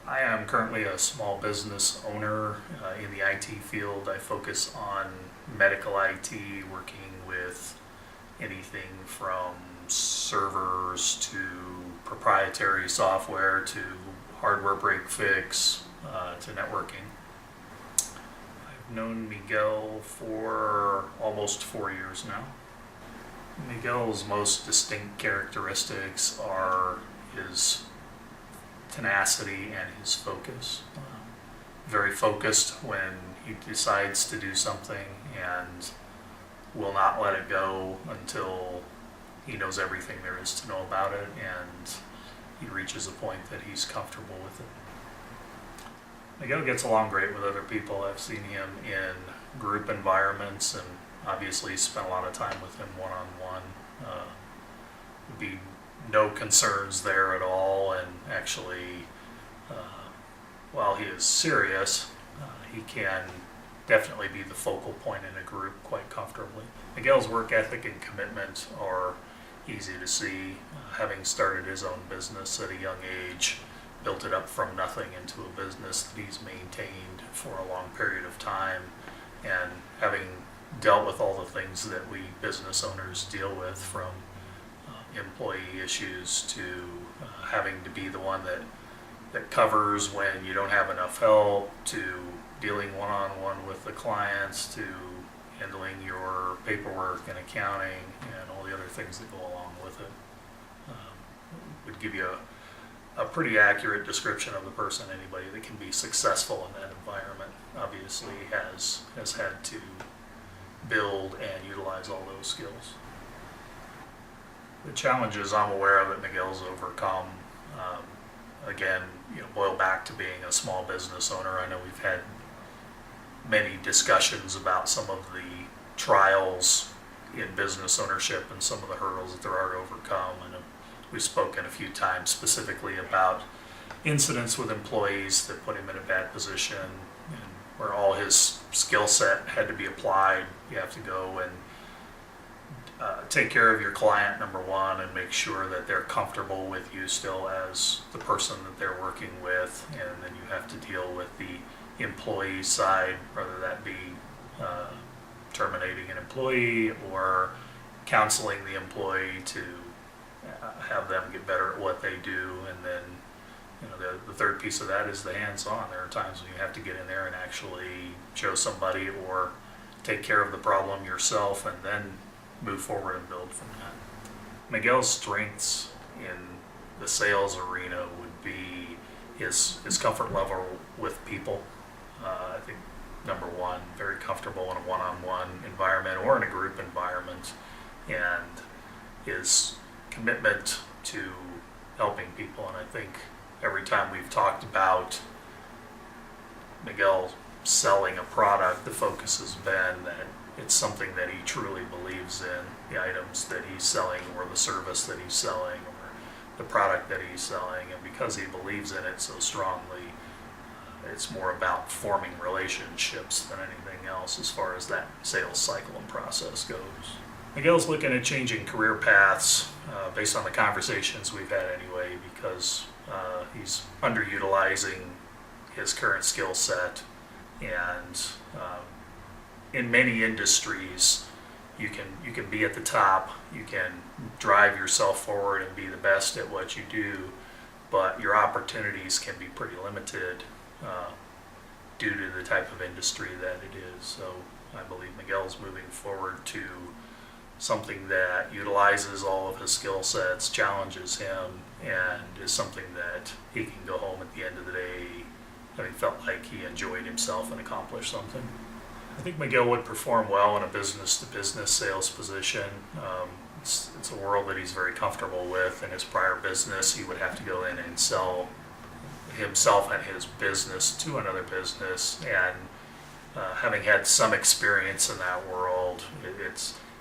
I am currently a small business owner in the IT field. I focus on medical IT, working with anything from servers to proprietary software to hardware break fix to networking. I've known Miguel for almost 4 years now. Miguel's most distinct characteristics are his tenacity and his focus. Very focused when he decides to do something and will not let it go until he knows everything there is to know about it and he reaches a point that he's comfortable with it. Miguel gets along great with other people. I've seen him in group environments and obviously spent a lot of time with him one-on-one. Would be no concerns there at all, and actually, while he is serious, he can definitely be the focal point in a group quite comfortably. Miguel's work ethic and commitment are easy to see. Having started his own business at a young age, built it up from nothing into a business that he's maintained for a long period of time, and having dealt with all the things that we business owners deal with, from employee issues to having to be the one that covers when you don't have enough help, to dealing one-on-one with the clients, to handling your paperwork and accounting and all the other things that go along with it. Would give you a pretty accurate description of the person. Anybody that can be successful in that environment obviously has had to build and utilize all those skills. The challenges I'm aware of that Miguel's overcome, again, boil back to being a small business owner. I know we've had many discussions about some of the trials in business ownership and some of the hurdles that there are to overcome. And we've spoken a few times specifically about incidents with employees that put him in a bad position, and where all his skill set had to be applied. You have to go and take care of your client, number one, and make sure that they're comfortable with you still as the person that they're working with. And then you have to deal with the employee side, whether that be terminating an employee or counseling the employee to have them get better at what they do. And then the third piece of that is the hands-on. There are times when you have to get in there and actually show somebody or take care of the problem yourself and then move forward and build from that. Miguel's strengths in the sales arena would be his comfort level with people. I think number one, very comfortable in a one-on-one environment or in a group environment, and his commitment to helping people. And I think every time we've talked about Miguel selling a product, the focus has been that it's something that he truly believes in, the items that he's selling or the service that he's selling or the product that he's selling. And because he believes in it so strongly, it's more about forming relationships than anything else as far as that sales cycle and process goes. Miguel's looking at changing career paths based on the conversations we've had anyway, because he's underutilizing his current skill set. And in many industries, you can be at the top, you can drive yourself forward and be the best at what you do, but your opportunities can be pretty limited due to the type of industry that it is. So I believe Miguel's moving forward to something that utilizes all of his skill sets, challenges him, and is something that he can go home at the end of the day having felt like he enjoyed himself and accomplished something. I think Miguel would perform well in a business-to-business sales position. It's a world that he's very comfortable with. In his prior business, he would have to go in and sell himself and his business to another business. And having had some experience in that world,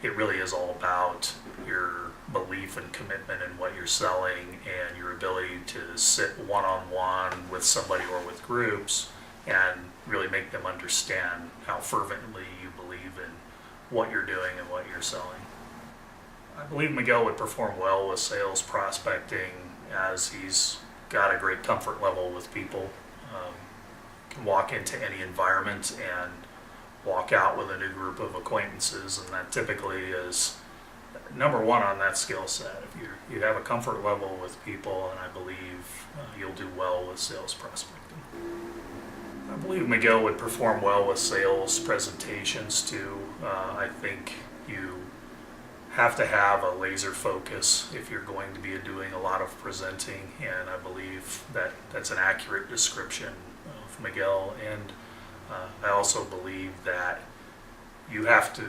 it really is all about your belief and commitment in what you're selling and your ability to sit one-on-one with somebody or with groups and really make them understand how fervently you believe in what you're doing and what you're selling. I believe Miguel would perform well with sales prospecting, as he's got a great comfort level with people. Can walk into any environment and walk out with a new group of acquaintances, and that typically is number one on that skill set. If you have a comfort level with people, and I believe you'll do well with sales prospecting. I believe Miguel would perform well with sales presentations too. I think you have to have a laser focus if you're going to be doing a lot of presenting, and I believe that that's an accurate description of Miguel. And I also believe that you have to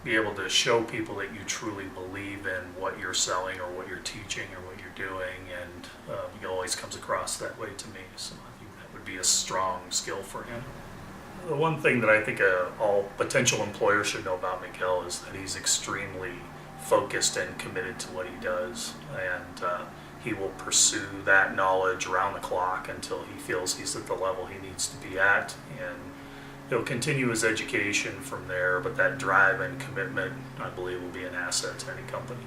be able to show people that you truly believe in what you're selling or what you're teaching or what you're doing, and he always comes across that way to me, so I think that would be a strong skill for him. The one thing that I think all potential employers should know about Miguel is that he's extremely focused and committed to what he does, and he will pursue that knowledge around the clock until he feels he's at the level he needs to be at, and he'll continue his education from there, but that drive and commitment, I believe, will be an asset to any company.